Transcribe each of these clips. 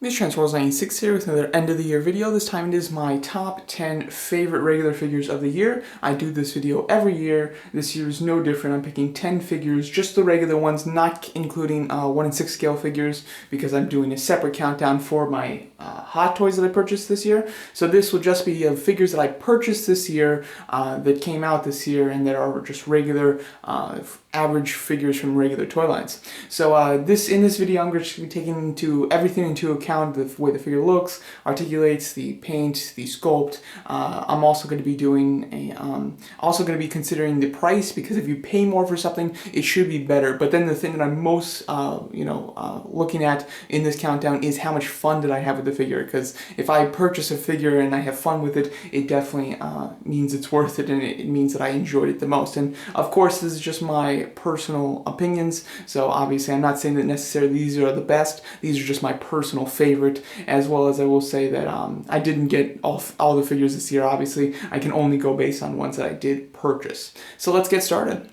This Transformers 96 here with another end of the year video. This time it is my top 10 favorite regular figures of the year. I do this video every year. This year is no different. I'm picking 10 figures, just the regular ones, not including 1 in 6 scale figures, because I'm doing a separate countdown for my Hot Toys that I purchased this year. So this will just be figures that I purchased this year, that came out this year, and that are just regular average figures from regular toy lines. So in this video, I'm just going to be taking everything into account: the way the figure looks, articulates, the paint, the sculpt. I'm also going to be considering the price, because if you pay more for something, it should be better. But then the thing that I'm most looking at in this countdown is how much fun did I have with the figure. Because if I purchase a figure and I have fun with it, it definitely means it's worth it, and it means that I enjoyed it the most. And of course, this is just my personal opinions, so obviously I'm not saying that necessarily these are the best. These are just my personal favorite, as well as I will say that I didn't get all the figures this year. Obviously, I can only go based on ones that I did purchase. So let's get started.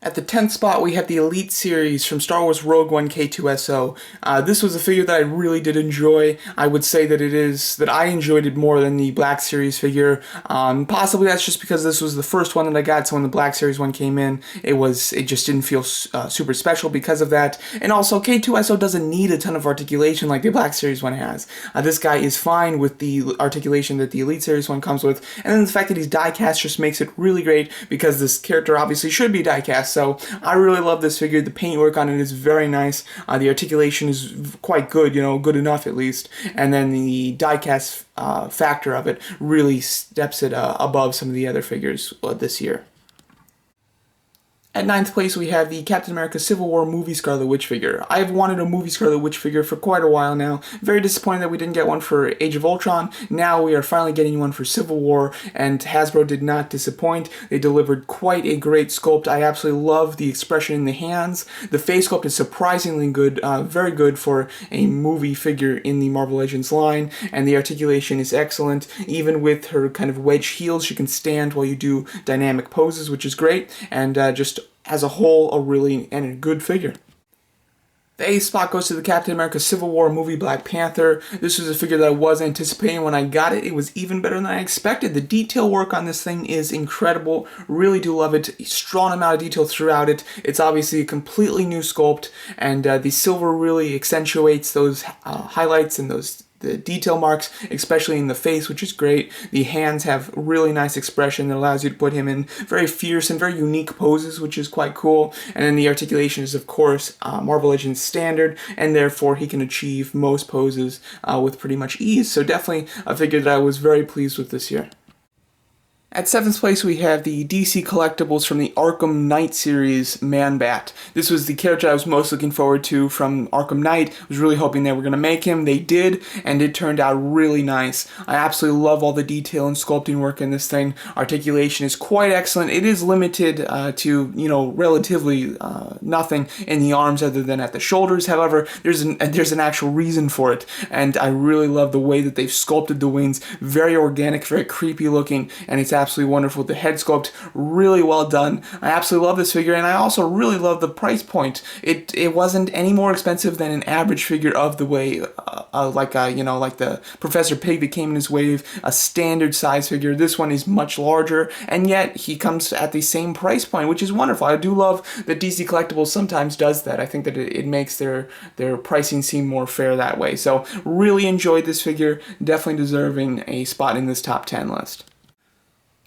At the 10th spot, we have the Elite Series from Star Wars Rogue One K2SO. This was a figure that I really did enjoy. I would say that I enjoyed it more than the Black Series figure. Possibly that's just because this was the first one that I got, so when the Black Series one came in, it just didn't feel super special because of that. And also, K2SO doesn't need a ton of articulation like the Black Series one has. This guy is fine with the articulation that the Elite Series one comes with, and then the fact that he's die-cast just makes it really great, because this character obviously should be die-cast. So I really love this figure. The paintwork on it is very nice. The articulation is quite good, good enough at least. And then the die-cast factor of it really steps it above some of the other figures this year. At 9th place, we have the Captain America Civil War movie Scarlet Witch figure. I've wanted a movie Scarlet Witch figure for quite a while now. Very disappointed that we didn't get one for Age of Ultron. Now we are finally getting one for Civil War, and Hasbro did not disappoint. They delivered quite a great sculpt. I absolutely love the expression in the hands. The face sculpt is surprisingly good, very good for a movie figure in the Marvel Legends line, and the articulation is excellent. Even with her kind of wedge heels, she can stand while you do dynamic poses, which is great, and just as a whole, a really and a good figure. The 8th spot goes to the Captain America Civil War movie Black Panther. This was a figure that I was anticipating when I got it. It was even better than I expected. The detail work on this thing is incredible. Really do love it. Strong amount of detail throughout it. It's obviously a completely new sculpt, and the silver really accentuates those highlights and the detail marks, especially in the face, which is great. The hands have really nice expression that allows you to put him in very fierce and very unique poses, which is quite cool. And then the articulation is, of course, Marvel Legends standard, and therefore he can achieve most poses with pretty much ease. So definitely a figure that I was very pleased with this year. At 7th place, we have the DC Collectibles from the Arkham Knight series, Man-Bat. This was the character I was most looking forward to from Arkham Knight. I was really hoping they were going to make him. They did, and it turned out really nice. I absolutely love all the detail and sculpting work in this thing. Articulation is quite excellent. It is limited to, relatively nothing in the arms other than at the shoulders. However, there's an actual reason for it, and I really love the way that they've sculpted the wings. Very organic, very creepy looking, and it's absolutely wonderful. The head sculpt, really well done. I absolutely love this figure, and I also really love the price point. It wasn't any more expensive than an average figure of the way, like the Professor Pig that came in his wave, a standard size figure. This one is much larger, and yet he comes at the same price point, which is wonderful. I do love that DC Collectibles sometimes does that. I think that it makes their pricing seem more fair that way. So really enjoyed this figure, definitely deserving a spot in this top 10 list.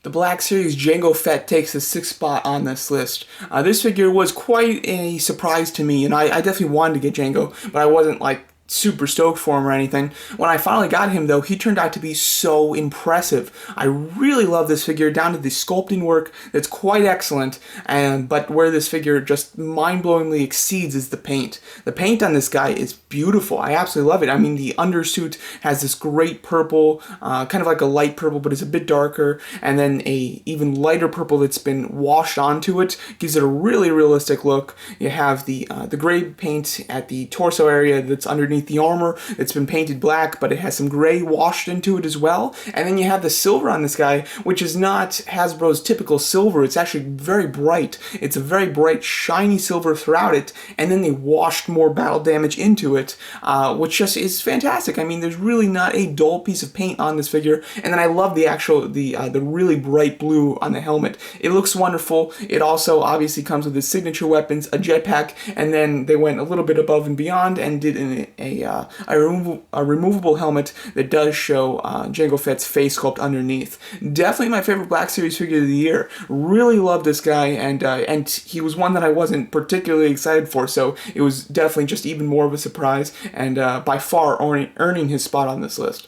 The Black Series Jango Fett takes the 6th spot on this list. This figure was quite a surprise to me, and I definitely wanted to get Jango, but I wasn't super stoked for him or anything. When I finally got him, though, he turned out to be so impressive. I really love this figure, down to the sculpting work that's quite excellent, but where this figure just mind-blowingly exceeds is the paint. The paint on this guy is beautiful. I absolutely love it. I mean, the undersuit has this great purple, kind of like a light purple, but it's a bit darker, and then a even lighter purple that's been washed onto it gives it a really realistic look. You have the gray paint at the torso area that's underneath underneath the armor that's been painted black, but it has some gray washed into it as well. And then you have the silver on this guy, which is not Hasbro's typical silver. It's actually very bright. It's a very bright, shiny silver throughout it, and then they washed more battle damage into it, which just is fantastic. I mean, there's really not a dull piece of paint on this figure. And then I love the really bright blue on the helmet. It looks wonderful. It also obviously comes with his signature weapons, a jetpack, and then they went a little bit above and beyond and did a removable helmet that does show Jango Fett's face sculpt underneath. Definitely my favorite Black Series figure of the year. Really love this guy, and he was one that I wasn't particularly excited for, so it was definitely just even more of a surprise, and by far earning his spot on this list.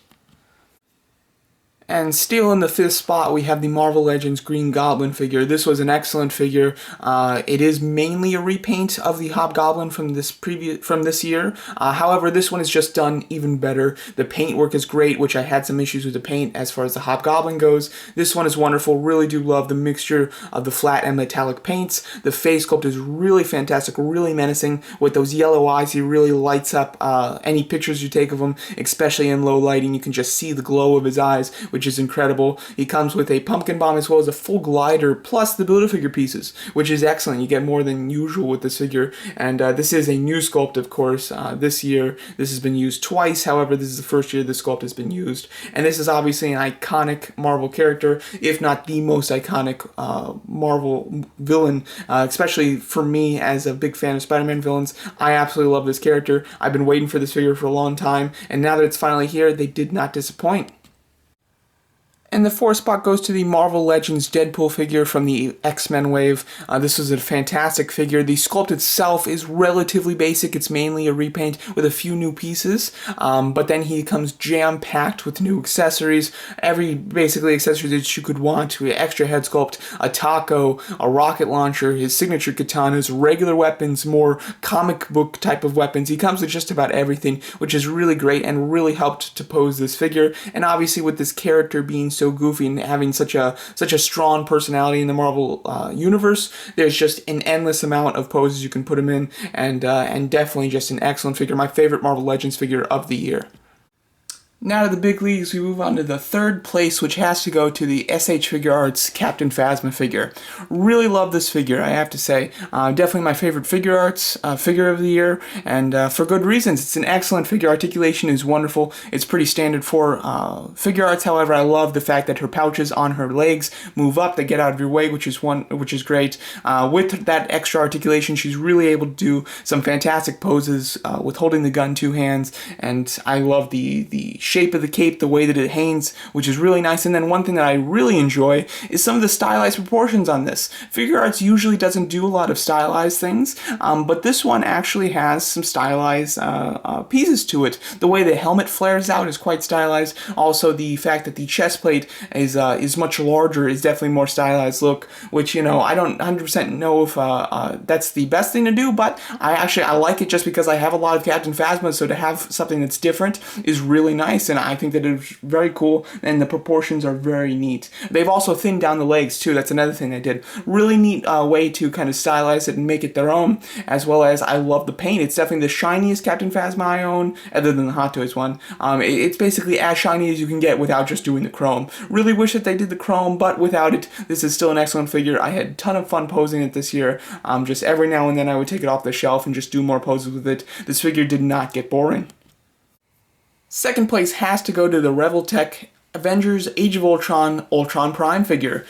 And still in the 5th spot, we have the Marvel Legends Green Goblin figure. This was an excellent figure. It is mainly a repaint of the Hobgoblin from this year. However, this one is just done even better. The paintwork is great, which I had some issues with the paint as far as the Hobgoblin goes. This one is wonderful. Really do love the mixture of the flat and metallic paints. The face sculpt is really fantastic, really menacing. With those yellow eyes, he really lights up any pictures you take of him, especially in low lighting. You can just see the glow of his eyes, which is incredible. He comes with a pumpkin bomb as well as a full glider, plus the Build-A-Figure pieces, which is excellent. You get more than usual with this figure, and this is a new sculpt, of course. This year, this has been used twice. However, this is the first year this sculpt has been used, and this is obviously an iconic Marvel character, if not the most iconic Marvel villain, especially for me as a big fan of Spider-Man villains. I absolutely love this character. I've been waiting for this figure for a long time, and now that it's finally here, they did not disappoint. And the 4th spot goes to the Marvel Legends Deadpool figure from the X-Men wave. This is a fantastic figure. The sculpt itself is relatively basic. It's mainly a repaint with a few new pieces, but then he comes jam-packed with new accessories. Every basically accessory that you could want. Extra head sculpt, a taco, a rocket launcher, his signature katanas, regular weapons, more comic book type of weapons. He comes with just about everything, which is really great and really helped to pose this figure. And obviously with this character being so goofy and having such a strong personality in the Marvel universe, there's just an endless amount of poses you can put him in, and definitely just an excellent figure. My favorite Marvel Legends figure of the year. Now to the big leagues, we move on to the 3rd place, which has to go to the SH Figuarts Captain Phasma figure. Really love this figure, I have to say. Definitely my favorite Figuarts figure of the year, and for good reasons. It's an excellent figure. Articulation is wonderful. It's pretty standard for Figuarts. However, I love the fact that her pouches on her legs move up. They get out of your way, which is great. With that extra articulation, she's really able to do some fantastic poses with holding the gun 2 hands, and I love the shape of the cape, the way that it hangs, which is really nice. And then one thing that I really enjoy is some of the stylized proportions on this. Figuarts usually doesn't do a lot of stylized things, but this one actually has some stylized pieces to it. The way the helmet flares out is quite stylized. Also, the fact that the chest plate is much larger is definitely more stylized look, which, you know, I don't 100% know if that's the best thing to do, but I like it just because I have a lot of Captain Phasma, so to have something that's different is really nice. And I think that it's very cool, and the proportions are very neat. They've also thinned down the legs too. That's another thing they did. Really neat way to kind of stylize it and make it their own, as well as I love the paint. It's definitely the shiniest Captain Phasma I own, other than the Hot Toys one. It's basically as shiny as you can get without just doing the chrome. Really wish that they did the chrome, but without it, this is still an excellent figure. I had a ton of fun posing it this year. Just every now and then I would take it off the shelf and just do more poses with it. This figure did not get boring. 2nd place has to go to the Revoltech Avengers Age of Ultron Prime figure.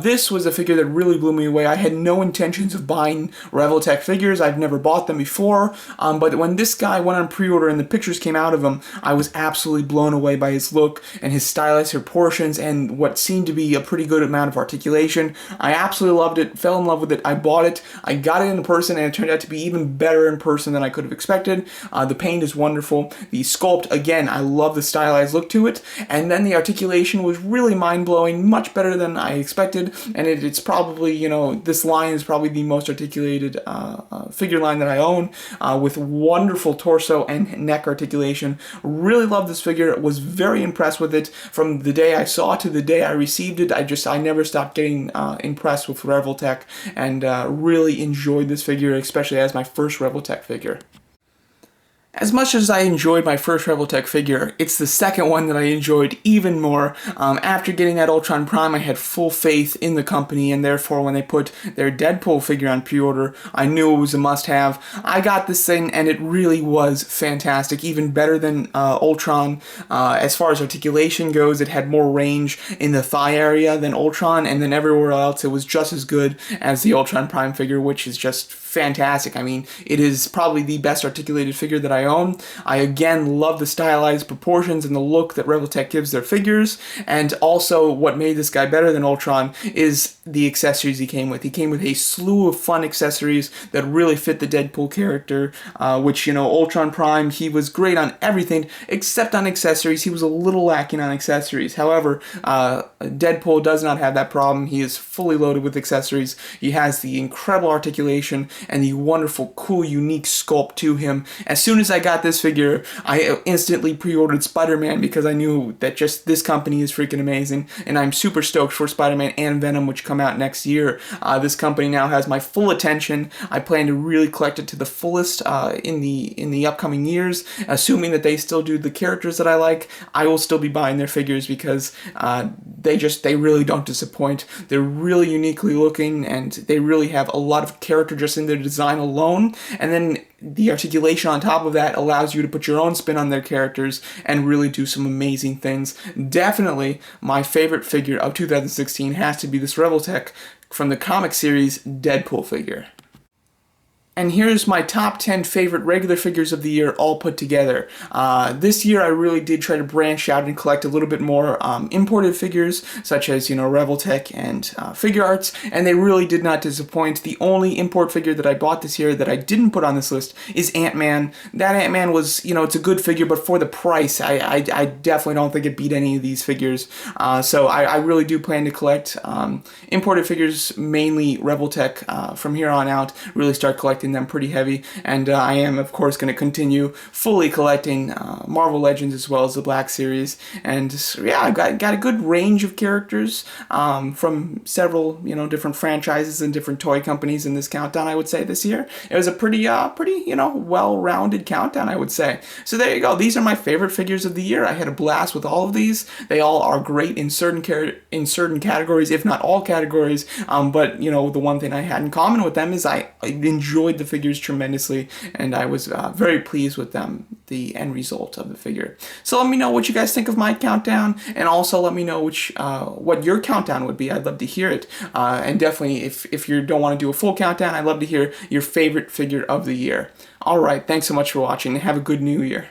This was a figure that really blew me away. I had no intentions of buying Revoltech figures. I've never bought them before, but when this guy went on pre-order and the pictures came out of him, I was absolutely blown away by his look and his stylized proportions and what seemed to be a pretty good amount of articulation. I absolutely loved it, fell in love with it. I bought it, I got it in person, and it turned out to be even better in person than I could have expected. The paint is wonderful. The sculpt, again, I love the stylized look to it, and then the articulation was really mind-blowing, much better than I expected, and it's probably, you know, this line is probably the most articulated figure line that I own, with wonderful torso and neck articulation. Really love this figure, was very impressed with it. From the day I saw it to the day I received it, I never stopped getting impressed with Revoltech, and really enjoyed this figure, especially as my first Revoltech figure. As much as I enjoyed my first Revoltech figure, it's the second one that I enjoyed even more. After getting that Ultron Prime, I had full faith in the company, and therefore when they put their Deadpool figure on pre-order, I knew it was a must-have. I got this thing, and it really was fantastic, even better than Ultron. As far as articulation goes, it had more range in the thigh area than Ultron, and then everywhere else it was just as good as the Ultron Prime figure, which is just fantastic. I mean, it is probably the best articulated figure that I own. I again love the stylized proportions and the look that Revoltech gives their figures, and also what made this guy better than Ultron is the accessories he came with. He came with a slew of fun accessories that really fit the Deadpool character, which, you know, Ultron Prime, he was great on everything except on accessories. He was a little lacking on accessories. However, Deadpool does not have that problem. He is fully loaded with accessories. He has the incredible articulation and the wonderful, cool, unique sculpt to him. As soon as I got this figure, I instantly pre-ordered Spider-Man because I knew that just this company is freaking amazing, and I'm super stoked for Spider-Man and Venom, which come out next year. This company now has my full attention. I plan to really collect it to the fullest in the upcoming years. Assuming that they still do the characters that I like, I will still be buying their figures because they really don't disappoint. They're really uniquely looking, and they really have a lot of character just in their design alone, and then the articulation on top of that allows you to put your own spin on their characters and really do some amazing things. Definitely my favorite figure of 2016 has to be this Revoltech from the comic series Deadpool figure. And here's my top 10 favorite regular figures of the year all put together. This year I really did try to branch out and collect a little bit more imported figures, such as, you know, Revoltech and Figuarts, and they really did not disappoint. The only import figure that I bought this year that I didn't put on this list is Ant-Man. That Ant-Man was, you know, it's a good figure, but for the price, I definitely don't think it beat any of these figures. So I really do plan to collect imported figures, mainly Revoltech, from here on out, really start collecting them pretty heavy, and I am of course going to continue fully collecting Marvel Legends as well as the Black Series, and yeah, I've got a good range of characters from several, you know, different franchises and different toy companies in this countdown. I would say this year it was a pretty you know, well-rounded countdown, I would say. So there you go. These are my favorite figures of the year. I had a blast with all of these. They all are great in certain categories, if not all categories, but you know, the one thing I had in common with them is I enjoyed the figures tremendously, and I was very pleased with them, the end result of the figure. So let me know what you guys think of my countdown, and also let me know what your countdown would be. I'd love to hear it, and definitely if you don't want to do a full countdown, I'd love to hear your favorite figure of the year. Alright, thanks so much for watching, and have a good new year.